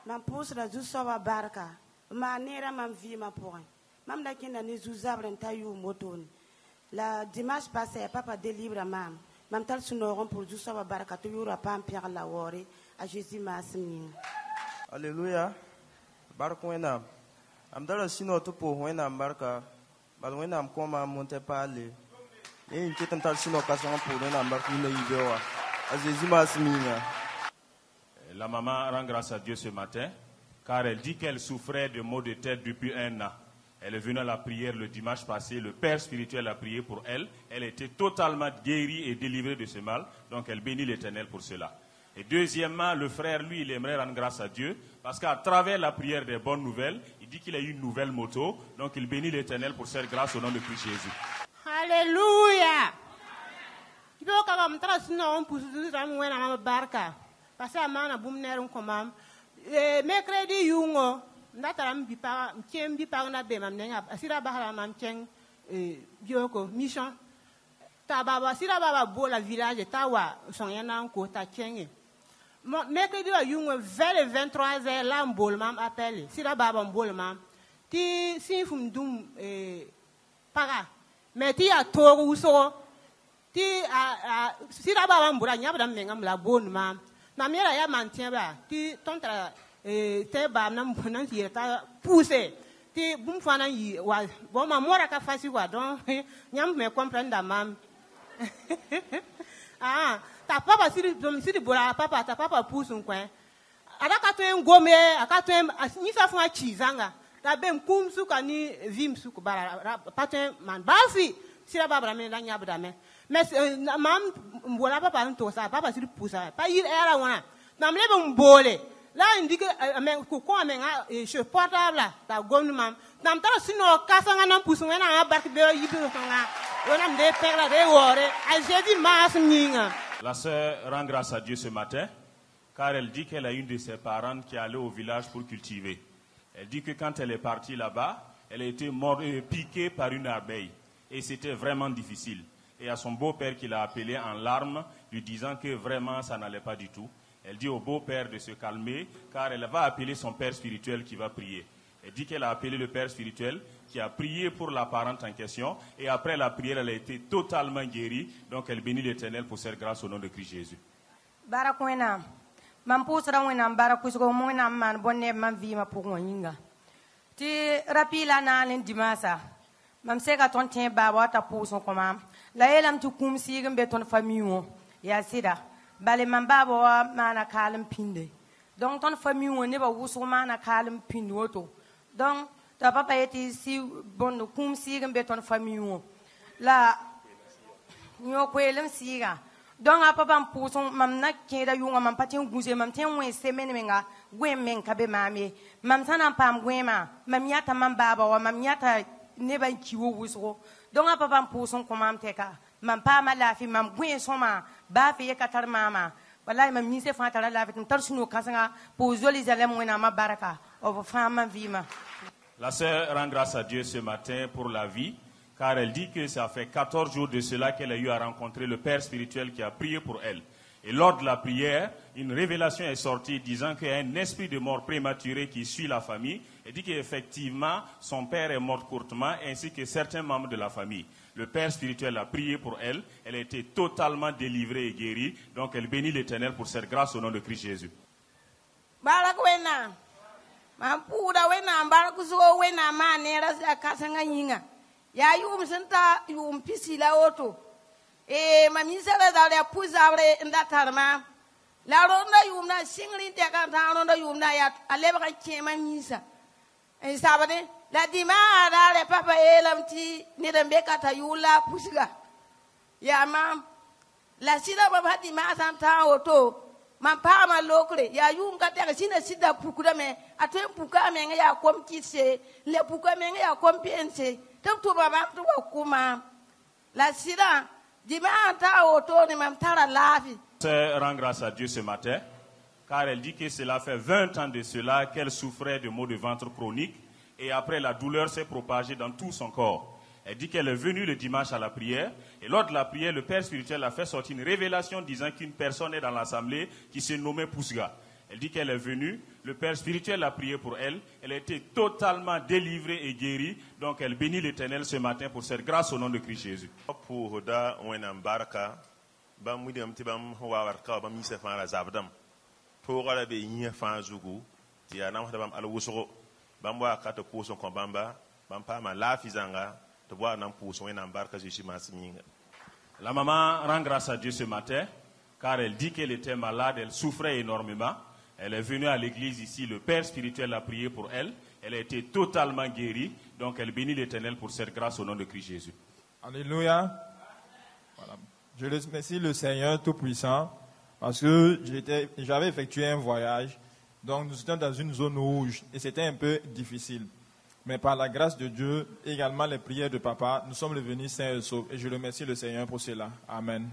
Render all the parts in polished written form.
Mam pousse la Zusawa Barka. Ma nera mam vie ma point. Mam da kina ni Zuzabre taillou moton. La dimanche passé, papa délivre mam. Mam tal sunoron pour Zusawa Barka. Tu yura pas Pierre la wori. À Jésus Masmin. Alléluia. Barkwena. Amdala sino to pour wena barka. Balwena am koma monte parler. Et une petite tal sino occasion pour wena barka ni yibewa. À Jésus Masmin. La maman rend grâce à Dieu ce matin, car elle dit qu'elle souffrait de maux de tête depuis 1 an. Elle est venue à la prière le dimanche passé, le Père spirituel a prié pour elle. Elle était totalement guérie et délivrée de ce mal, donc elle bénit l'Éternel pour cela. Et deuxièmement, le frère, lui, il aimerait rendre grâce à Dieu, parce qu'à travers la prière des bonnes nouvelles, il dit qu'il a eu une nouvelle moto, donc il bénit l'Éternel pour cette grâce au nom de Christ Jésus. Alléluia! Parce que amana bumner un komam mercredi yungo ndataram bipa tiem bipa na be mam nenga asira bahara mam cheng bioko mission ta baba asira baba bo la village tawa sonyana ko ta chenge mercredi yungo vers les 23h là mbol mam appelle sira baba mbol mam ti sinfum dum para mais ti a togo uso ti sira baba mbura nyabda menga mla bon mam na mera ya maintien ba ti tontra te ba na mponan ti ta pousser ti bum fana yi wa bo ma mora ka fasi wa don nyam me comprendre mam ta papa siri bora papa ta papa pousse un coin ada ka to ngome aka to ni sa fun chi zanga ta bem kum su ka ni vim su ko bara patin man bafi sira babra me la nyabda me mais mam mbola papa nto sa papa siri poussa pa il era wana na mlebe mbole là indique mais ko ko men je portable ta gouvernement nam tara sino kasanga nam pousse ngana barke be yibi nga wona mde perla de wore a Jésus mas ninga. La sœur rend grâce à Dieu ce matin, car elle dit qu'elle a une de ses parents qui est allée au village pour cultiver. Elle dit que quand elle est partie là-bas, elle a été piquée par une abeille et c'était vraiment difficile. Et à son beau-père qui l'a appelé en larmes, lui disant que vraiment ça n'allait pas du tout. Elle dit au beau-père de se calmer, car elle va appeler son père spirituel qui va prier. Elle dit qu'elle a appelé le père spirituel qui a prié pour la parente en question. Et après la prière, elle a été totalement guérie. Donc elle bénit l'Éternel pour cette grâce au nom de Christ Jésus. Barakwena, mampusra wena barakusko mwena man bonne man vima pour mwinga. Ti rapila na len dimasa. Mam sega ton tien baba ta pouson koma. La elam tu kum sigem beton famille ya sida. Bale man baba wa mana kalem pinde. Donc ton famille ne ba wuso mana kalem pinoto. Donc ta papa était si bon kum sigem beton famille. La nyo kwelem siga. Donc a papa pouson mam na keda yunga mam patin gouze mam tien wen semaine menga gwen men kabe mame. Mam sana pam gwema mam yata mam baba wa mam yata ne ban kiwo wuso. Donc a papa pouson komam teka. Mam pa ma lafi mam gwen soma ba fe katar mama wallahi mam mi se fa tara lafi tar sunu kasanga pour joli zalem wena ma baraka o fama vima. La sœur rend grâce à Dieu ce matin pour la vie, car elle dit que ça fait 14 jours de cela qu'elle a eu à rencontrer le Père spirituel qui a prié pour elle. Et lors de la prière, une révélation est sortie disant qu'il y a un esprit de mort prématuré qui suit la famille. Elle dit qu'effectivement, son père est mort courtement, ainsi que certains membres de la famille. Le Père spirituel a prié pour elle. Elle a été totalement délivrée et guérie. Donc elle bénit l'Éternel pour cette grâce au nom de Christ Jésus. Mamisela da puzabre ndatarma la ronda yumna singli te kan ta ronda yumna ya aleba kan chema misa e sabane la dima da le papa elamti ni dembe kata yula pusga ya mam la sida baba dima san ta oto mam pa ma lokre ya yum ka te sina sida pukuda me atem puka me ya kom kisse le puka me ya kompense tum to baba to kuma la sida. Elle rend grâce à Dieu ce matin, car elle dit que cela fait 20 ans de cela qu'elle souffrait de maux de ventre chroniques et après la douleur s'est propagée dans tout son corps. Elle dit qu'elle est venue le dimanche à la prière et lors de la prière, le Père spirituel a fait sortir une révélation disant qu'une personne est dans l'assemblée qui se nommait Pousga. Elle dit qu'elle est venue, le Père spirituel a prié pour elle, elle a été totalement délivrée et guérie. Donc elle bénit l'Éternel ce matin pour cette grâce au nom de Christ Jésus. Pour da wenam baraka bam widem ti bam wawar ka bam yise fa la zabdam to gala be yin fa zugu ti anam da bam al wusugo bam wa ka to puso ko bamba bam pa ma la fizanga to wa nam puso wenam baraka Jésus masinga. La maman rend grâce à Dieu ce matin car elle dit qu'elle était malade, elle souffrait énormément. Elle est venue à l'église ici, le Père spirituel a prié pour elle. Elle a été totalement guérie. Donc elle bénit l'Éternel pour cette grâce au nom de Christ Jésus. Alléluia. Voilà. Je remercie le Seigneur Tout-Puissant parce que j'avais effectué un voyage. Donc nous étions dans une zone rouge et c'était un peu difficile. Mais par la grâce de Dieu, également les prières de papa, nous sommes revenus sains et saufs. Et je remercie le Seigneur pour cela. Amen.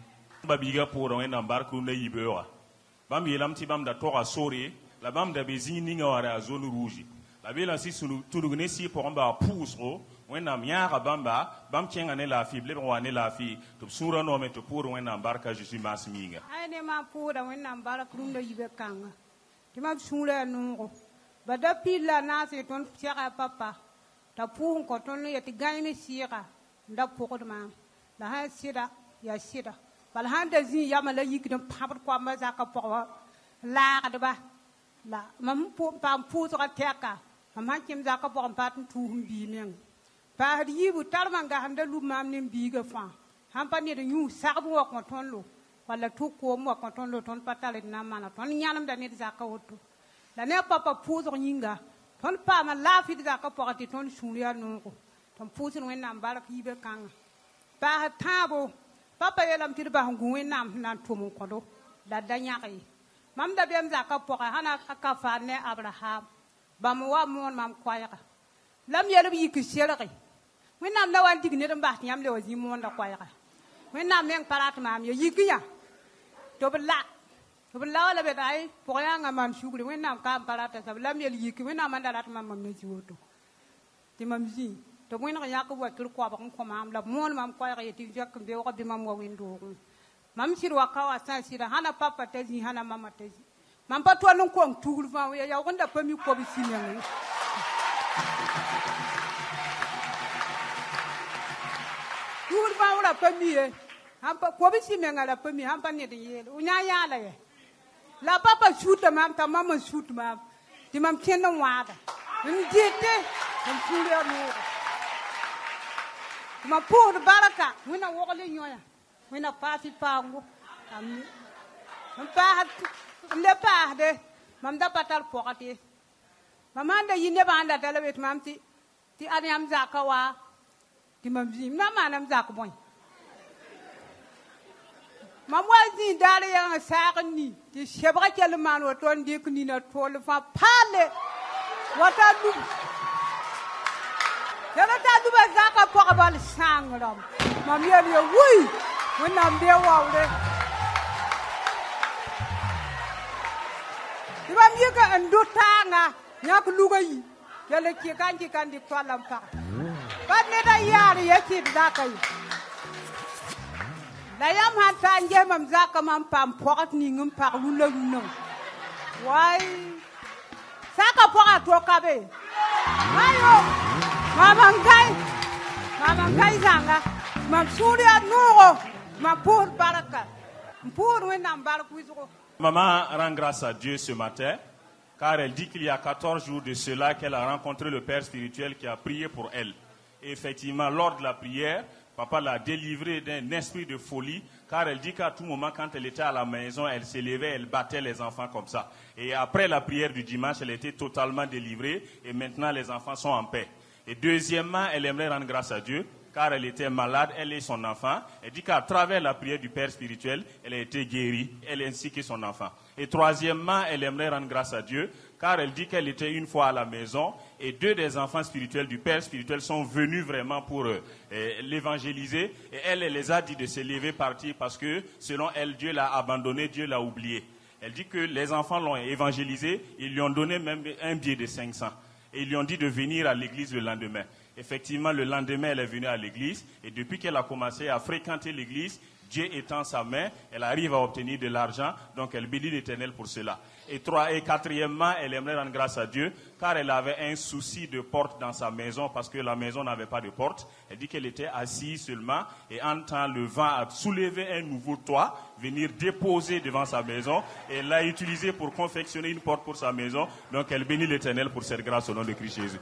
Bam yelam ti bam da tora sore la bam da bezini ninga wara zone rouge la bela si sunu tudugne si pour ba pousro wena miara bamba bam kenga ne la fi ble wane la fi to sura no me to pour wena barka Jésus masminga ay ne ma pour da wena barka rum da yibe kanga ti ma sura no ba da pila na se ton tiara papa ta pour ko ton yeti gagne sira nda pour de ma la ha sira ya sira bal handa zi yama la yikdum pabar ko ma zaka powa la adba la mam pam puto ka teka mam hakim zaka po pat tu bi men pa yibu tarmanga handa lu mam nim bi ga fa ham pa ni de yu sabu ko ton lo wala tu ko mo ko ton lo ton patale na mana ton nyanam da ni zaka wotu la ne papa puto nyinga ton pa ma la fi zaka po ti ton shuria no ko ton puto no na barak yibe kan pa tabo papa yelam ti ba ngu nam nan tumu kodo da danyaki mam da bem zaka poka hana ka fa ne Abraham bam wa mon mam kwayaka lam yelbi yikishelaki wenam la wan digne dum ba nyam le wazi mon da kwayaka wenam men parat mam ye yikiya to bla wala be dai poya nga man shugri wenam ka parata sab lam yel yiki wenam man dalat mam me jiwoto ti mam zi to mo ina yakko wa tur ko ba ko mam la mon mam ko ya ti jak be ko bi mam wo windo mam sir wa ka wa sa sira hana papa tazi hana mama tazi mam pa to non ko tuul fa ya ko nda pami ko bi simen tuul fa wala pami e ham pa ko bi simen ala pami ham pa ne de ye unya ya la ye la papa shoot mam ta mama shoot mam ti mam kenna wada ndite mam tuul ya no ma pour baraka wina wogole nyoya wina pasi pangu amni pa le pa de mam da patal pokati mamanda yinde banda dalawet mamti ti anyam zakawa ti mamzi na manam zakboy mam wazi dale ya sakni ti shebra kel man waton dik ni na tol fa pale wata du yana ta duba zaka poka bal sangram mam yeli wuy wonam be wawde ibam yega andutanga nyak lugayi yale ki kanji kandi tolam pa ba ne da yari yaki zaka yi la yam han tanje mam zaka mam pam pokat ni ngum pa lulun wai saka poka to kabe ayo Mama ngai zanga mam suria nuro ma pour baraka pour wenam baraku izoko. Maman rend grâce à Dieu ce matin car elle dit qu'il y a 14 jours de cela qu'elle a rencontré le Père spirituel qui a prié pour elle. Et effectivement, lors de la prière, papa l'a délivrée d'un esprit de folie car elle dit qu'à tout moment, quand elle était à la maison, elle s'élevait, elle battait les enfants comme ça. Et après la prière du dimanche, elle était totalement délivrée et maintenant les enfants sont en paix. Et deuxièmement, elle aimerait rendre grâce à Dieu car elle était malade, elle et son enfant. Elle dit qu'à travers la prière du Père spirituel, elle a été guérie, elle ainsi que son enfant. Et troisièmement, elle aimerait rendre grâce à Dieu car elle dit qu'elle était une fois à la maison et 2 des enfants spirituels du Père spirituel sont venus vraiment pour l'évangéliser. Et elle les a dit de se lever, partir parce que selon elle, Dieu l'a abandonné, Dieu l'a oublié. Elle dit que les enfants l'ont évangélisé, ils lui ont donné même un billet de 500. Et ils lui ont dit de venir à l'église le lendemain. Effectivement, le lendemain, elle est venue à l'église. Et depuis qu'elle a commencé à fréquenter l'église, Dieu étend sa main, elle arrive à obtenir de l'argent, donc elle bénit l'Éternel pour cela. Et quatrièmement, elle aimerait rendre grâce à Dieu, car elle avait un souci de porte dans sa maison, parce que la maison n'avait pas de porte. Elle dit qu'elle était assise seulement, et entend le vent a soulevé un nouveau toit, venir déposer devant sa maison, et elle l'a utilisé pour confectionner une porte pour sa maison. Donc elle bénit l'Éternel pour cette grâce au nom de Christ Jésus.